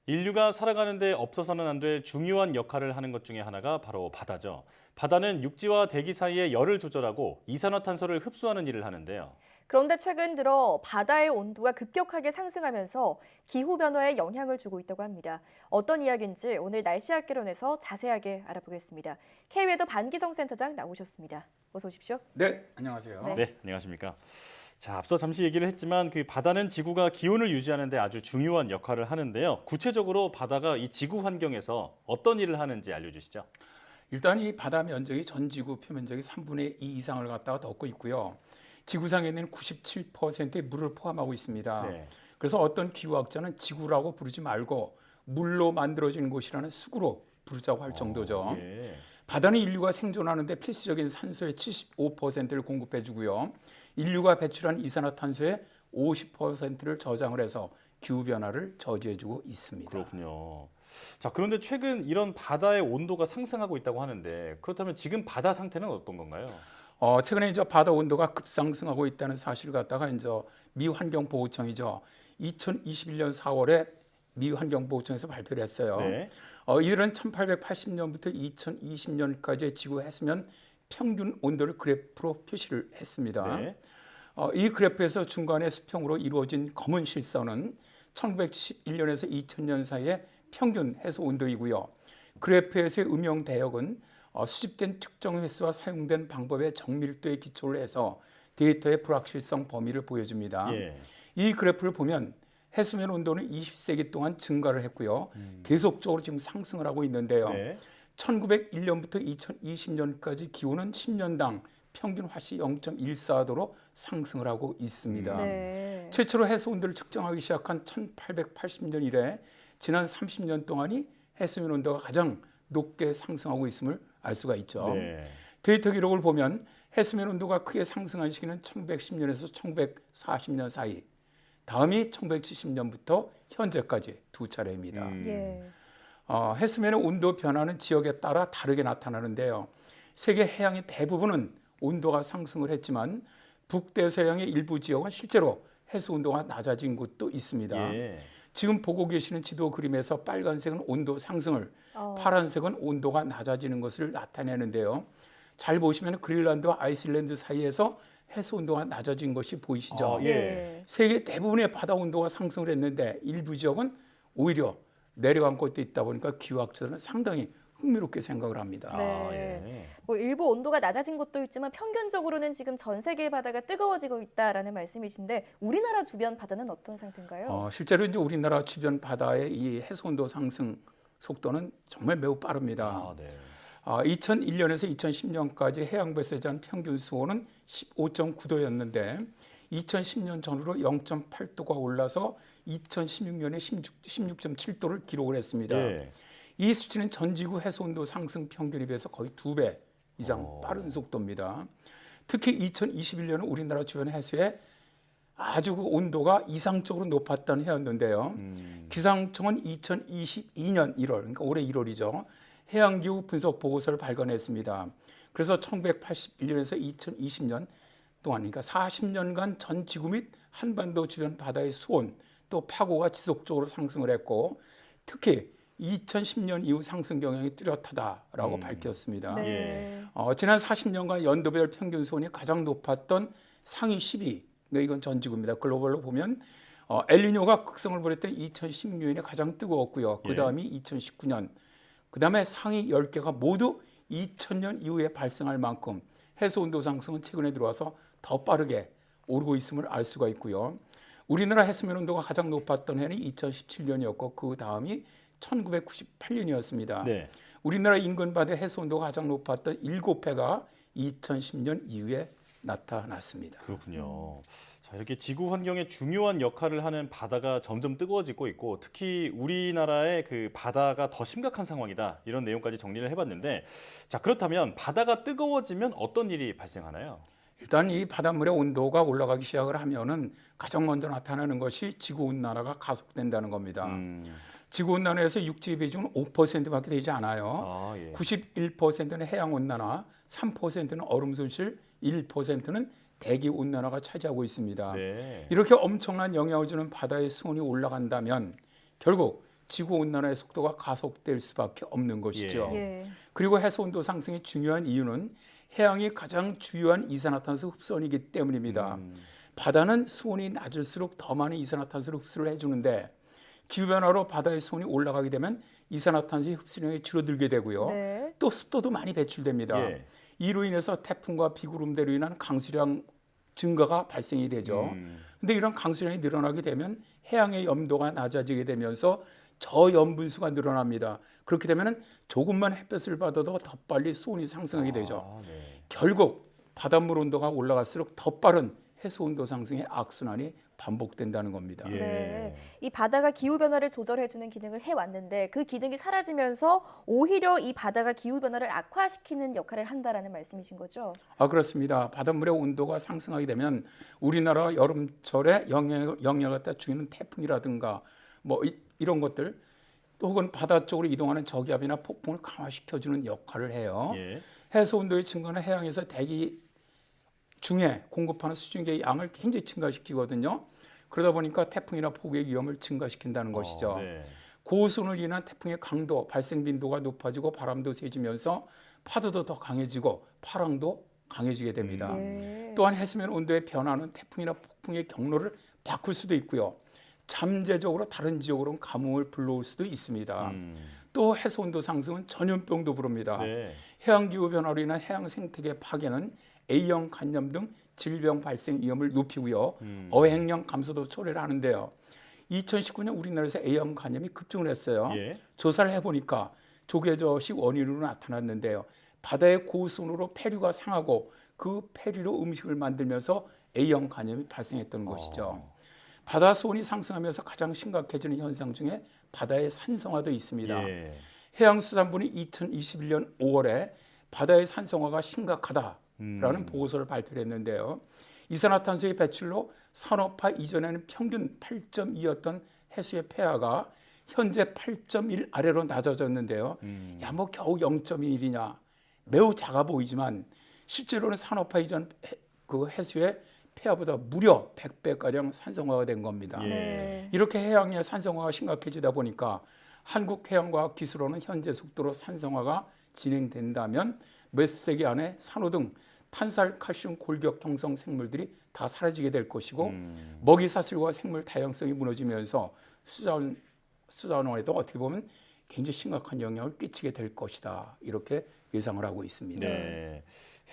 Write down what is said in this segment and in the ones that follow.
인류가 살아가는데 없어서는 안 될 중요한 역할을 하는 것 중에 하나가 바로 바다죠. 바다는 육지와 대기 사이의 열을 조절하고 이산화탄소를 흡수하는 일을 하는데요. 그런데 최근 들어 바다의 온도가 급격하게 상승하면서 기후변화에 영향을 주고 있다고 합니다. 어떤 이야기인지 오늘 날씨학개론에서 자세하게 알아보겠습니다. K웨더 반기성 센터장 나오셨습니다. 어서 오십시오. 네, 안녕하세요. 네. 네, 안녕하십니까. 자, 앞서 잠시 얘기를 했지만 그 바다는 지구가 기온을 유지하는 데 아주 중요한 역할을 하는데요. 구체적으로 바다가 이 지구 환경에서 어떤 일을 하는지 알려주시죠. 일단 이 바다 면적이 전 지구 표면적의 3분의 2 이상을 갖다가 덮고 있고요. 지구상에는 97%의 물을 포함하고 있습니다. 네. 그래서 어떤 기후학자는 지구라고 부르지 말고 물로 만들어진 곳이라는 수구로 부르자고 할 정도죠. 예. 바다는 인류가 생존하는 데 필수적인 산소의 75%를 공급해 주고요. 인류가 배출한 이산화탄소의 50%를 저장을 해서 기후변화를 저지해 주고 있습니다. 그렇군요. 자, 그런데 최근 이런 바다의 온도가 상승하고 있다고 하는데 그렇다면 지금 바다 상태는 어떤 건가요? 최근에 이제 바다 온도가 급상승하고 있다는 사실을 갖다가 이제 미 환경보호청이죠. 2021년 4월에 미 환경보호청에서 발표를 했어요. 네. 이들은 1880년부터 2020년까지의 지구 해수면 평균 온도를 그래프로 표시를 했습니다. 네. 이 그래프에서 중간에 수평으로 이루어진 검은 실선은 1911년에서 2000년 사이의 평균 해수 온도이고요. 그래프에서의 음영 대역은 수집된 특정 횟수와 사용된 방법의 정밀도에 기초를 해서 데이터의 불확실성 범위를 보여줍니다. 예. 이 그래프를 보면 해수면 온도는 20세기 동안 증가를 했고요. 계속적으로 지금 상승을 하고 있는데요. 네. 1901년부터 2020년까지 기온은 10년당 평균 화씨 0.14도로 상승을 하고 있습니다. 네. 최초로 해수 온도를 측정하기 시작한 1880년 이래 지난 30년 동안이 해수면 온도가 가장 높게 상승하고 있음을 알 수가 있죠. 네. 데이터 기록을 보면 해수면 온도가 크게 상승한 시기는 1910년에서 1940년 사이, 다음이 1970년부터 현재까지 두 차례입니다. 예. 해수면의 온도 변화는 지역에 따라 다르게 나타나는데요. 세계 해양의 대부분은 온도가 상승을 했지만 북대서양의 일부 지역은 실제로 해수 온도가 낮아진 곳도 있습니다. 예. 지금 보고 계시는 지도 그림에서 빨간색은 온도 상승을, 파란색은 온도가 낮아지는 것을 나타내는데요. 잘 보시면 그린란드와 아이슬란드 사이에서 해수 온도가 낮아진 것이 보이시죠? 예. 네. 세계 대부분의 바다 온도가 상승을 했는데 일부 지역은 오히려 내려간 곳도 있다 보니까 기후학자들은 상당히 흥미롭게 생각을 합니다. 아, 네. 예. 뭐 일부 온도가 낮아진 곳도 있지만 평균적으로는 지금 전 세계의 바다가 뜨거워지고 있다라는 말씀이신데 우리나라 주변 바다는 어떤 상태인가요? 실제로 이제 우리나라 주변 바다의 이 해수 온도 상승 속도는 정말 매우 빠릅니다. 아, 네. 2001년에서 2010년까지 해양부에서 제한 평균 수온은 15.9도였는데 2010년 전후로 0.8도가 올라서 2016년에 16.7도를 기록을 했습니다. 예. 이 수치는 전 지구 해수 온도 상승 평균에 비해서 거의 2배 이상 빠른 속도입니다. 특히 2021년은 우리나라 주변 해수에 아주 그 온도가 이상적으로 높았던 해였는데요. 기상청은 2022년 1월, 그러니까 올해 1월이죠. 해양기후 분석 보고서를 발간했습니다. 그래서 1981년에서 2020년 동안, 그러니까 40년간 전 지구 및 한반도 주변 바다의 수온 또 파고가 지속적으로 상승을 했고 특히 2010년 이후 상승 경향이 뚜렷하다라고 밝혔습니다. 네. 지난 40년간 연도별 평균 수온이 가장 높았던 상위 10위, 이건 전 지구입니다. 글로벌로 보면 엘니뇨가 극성을 부렸던 2016년이 가장 뜨거웠고요. 그 다음이 2019년, 그 다음에 상위 10개가 모두 2000년 이후에 발생할 만큼 해수 온도 상승은 최근에 들어와서 더 빠르게 오르고 있음을 알 수가 있고요. 우리나라 해수면 온도가 가장 높았던 해는 2017년이었고 그 다음이 1998년이었습니다. 네. 우리나라 인근 바다의 해수 온도가 가장 높았던 7회가 2010년 이후에 나타났습니다. 그렇군요. 자, 이렇게 지구 환경에 중요한 역할을 하는 바다가 점점 뜨거워지고 있고 특히 우리나라의 그 바다가 더 심각한 상황이다. 이런 내용까지 정리를 해봤는데 자, 그렇다면 바다가 뜨거워지면 어떤 일이 발생하나요? 일단 이 바닷물의 온도가 올라가기 시작을 하면은 가장 먼저 나타나는 것이 지구온난화가 가속된다는 겁니다. 지구온난화에서 육지 비중은 5%밖에 되지 않아요. 아, 예. 91%는 해양온난화, 3%는 얼음손실, 1%는 대기온난화가 차지하고 있습니다. 네. 이렇게 엄청난 영향을 주는 바다의 수온이 올라간다면 결국 지구 온난화의 속도가 가속될 수밖에 없는 것이죠. 예. 그리고 해수 온도 상승의 중요한 이유는 해양이 가장 주요한 이산화탄소 흡수원이기 때문입니다. 바다는 수온이 낮을수록 더 많은 이산화탄소를 흡수를 해주는데 기후변화로 바다의 수온이 올라가게 되면 이산화탄소의 흡수량이 줄어들게 되고요. 네. 또 습도도 많이 배출됩니다. 예. 이로 인해서 태풍과 비구름대로 인한 강수량 증가가 발생이 되죠. 근데 이런 강수량이 늘어나게 되면 해양의 염도가 낮아지게 되면서 저염분수가 늘어납니다. 그렇게 되면 조금만 햇볕을 받아도 더 빨리 수온이 상승하게 되죠. 아, 네. 결국 바닷물 온도가 올라갈수록 더 빠른 해수 온도 상승의 악순환이 반복된다는 겁니다. 예. 네. 이 바다가 기후 변화를 조절해주는 기능을 해왔는데 그 기능이 사라지면서 오히려 이 바다가 기후 변화를 악화시키는 역할을 한다라는 말씀이신 거죠? 그렇습니다. 바닷물의 온도가 상승하게 되면 우리나라 여름철에 영향을 갖다 주는 태풍이라든가 뭐 이런 것들 또 혹은 바다 쪽으로 이동하는 저기압이나 폭풍을 강화시켜주는 역할을 해요. 예. 해수 온도의 증가는 해양에서 대기 중에 공급하는 수증기의 양을 굉장히 증가시키거든요. 그러다 보니까 태풍이나 폭우의 위험을 증가시킨다는 것이죠. 네. 고수온으로 인한 태풍의 강도, 발생 빈도가 높아지고 바람도 세지면서 파도도 더 강해지고 파랑도 강해지게 됩니다. 네. 또한 해수면 온도의 변화는 태풍이나 폭풍의 경로를 바꿀 수도 있고요. 잠재적으로 다른 지역으로 가뭄을 불러올 수도 있습니다. 또 해수 온도 상승은 전염병도 부릅니다. 네. 해양 기후 변화로 인한 해양 생태계 파괴는 A형 간염 등 질병 발생 위험을 높이고요. 어획량 감소도 초래를 하는데요. 2019년 우리나라에서 A형 간염이 급증을 했어요. 예. 조사를 해보니까 조개젓이 원인으로 나타났는데요. 바다의 고수온으로 폐류가 상하고 그 폐류로 음식을 만들면서 A형 간염이 발생했던 것이죠. 바다 수온이 상승하면서 가장 심각해지는 현상 중에 바다의 산성화도 있습니다. 예. 해양수산부는 2021년 5월에 바다의 산성화가 심각하다라는 보고서를 발표했는데요. 이산화탄소의 배출로 산업화 이전에는 평균 8.2였던 해수의 폐하가 현재 8.1 아래로 낮아졌는데요. 야, 뭐 겨우 0.1이냐. 매우 작아 보이지만 실제로는 산업화 이전 그 해수의 폐하보다 무려 100배가량 산성화가 된 겁니다. 예. 네. 이렇게 해양의 산성화가 심각해지다 보니까 한국해양과학기술원은 현재 속도로 산성화가 진행된다면 몇 세기 안에 산호 등 탄살, 칼슘, 골격 형성 생물들이 다 사라지게 될 것이고 먹이 사슬과 생물 다양성이 무너지면서 수자원에도 어떻게 보면 굉장히 심각한 영향을 끼치게 될 것이다. 이렇게 예상을 하고 있습니다. 네.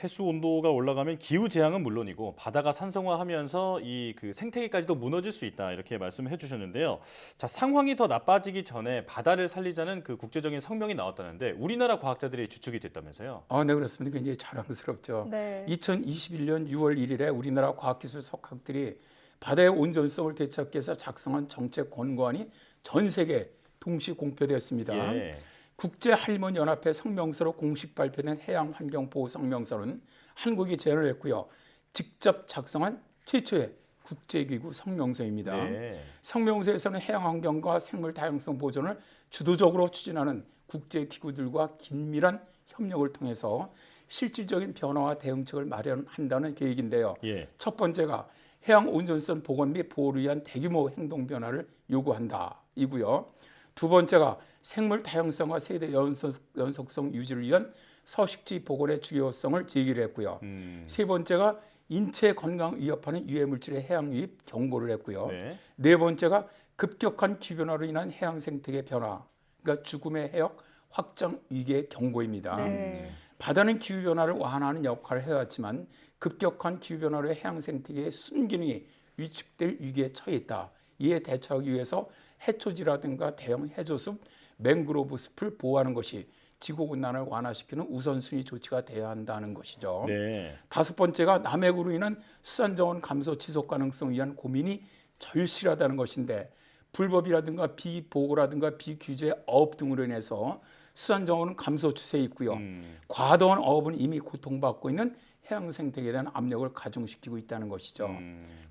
해수 온도가 올라가면 기후 재앙은 물론이고 바다가 산성화하면서 이 그 생태계까지도 무너질 수 있다 이렇게 말씀을 해주셨는데요. 자, 상황이 더 나빠지기 전에 바다를 살리자는 그 국제적인 성명이 나왔다는데 우리나라 과학자들이 주축이 됐다면서요? 네, 그렇습니다. 굉장히 자랑스럽죠. 네. 2021년 6월 1일에 우리나라 과학기술 석학들이 바다의 온전성을 되찾기 위해서 작성한 정책 권고안이 전 세계에 동시 공표되었습니다. 예. 국제할머니연합회 성명서로 공식 발표된 해양환경보호 성명서는 한국이 제안을 했고요. 직접 작성한 최초의 국제기구 성명서입니다. 네. 성명서에서는 해양환경과 생물 다양성 보존을 주도적으로 추진하는 국제기구들과 긴밀한 협력을 통해서 실질적인 변화와 대응책을 마련한다는 계획인데요. 예. 첫 번째가 해양 온전성 복원 및 보호를 위한 대규모 행동 변화를 요구한다 이고요. 두 번째가 생물 다양성과 세대 연속성 유지를 위한 서식지 복원의 중요성을 제기를 했고요. 세 번째가 인체 건강 위협하는 유해 물질의 해양 유입 경고를 했고요. 네. 네 번째가 급격한 기변화로 인한 해양 생태계 변화, 그러니까 죽음의 해역 확장 위기의 경고입니다. 네. 바다는 기후 변화를 완화하는 역할을 해왔지만 급격한 기후 변화로 해양 생태계의 순기능이 위축될 위기에 처해 있다. 이에 대처하기 위해서 해초지라든가 대형 해저숲, 맹그로브 숲을 보호하는 것이 지구온난화를 완화시키는 우선순위 조치가 되어야 한다는 것이죠. 네. 다섯 번째가 남획으로 인한 수산자원 감소 지속 가능성을 위한 고민이 절실하다는 것인데 불법이라든가 비보호라든가 비규제 어업 등으로 인해서 수산자원은 감소 추세에 있고요. 과도한 어업은 이미 고통받고 있는 해양 생태계에 대한 압력을 가중시키고 있다는 것이죠.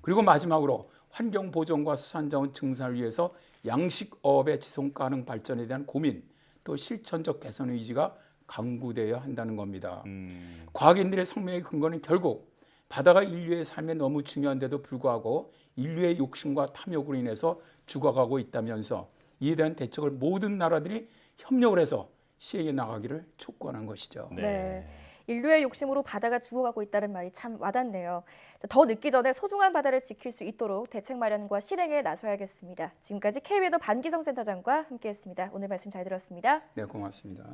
그리고 마지막으로 환경 보존과 수산자원 증산을 위해서 양식 어업의 지속 가능 발전에 대한 고민, 또 실천적 개선 의지가 강구되어야 한다는 겁니다. 과학인들의 성명의 근거는 결국 바다가 인류의 삶에 너무 중요한데도 불구하고 인류의 욕심과 탐욕으로 인해서 죽어가고 있다면서 이에 대한 대책을 모든 나라들이 협력을 해서 시행해 나가기를 촉구하는 것이죠. 네. 인류의 욕심으로 바다가 죽어가고 있다는 말이 참 와닿네요. 더 늦기 전에 소중한 바다를 지킬 수 있도록 대책 마련과 실행에 나서야겠습니다. 지금까지 K웨더 반기성 센터장과 함께했습니다. 오늘 말씀 잘 들었습니다. 네, 고맙습니다.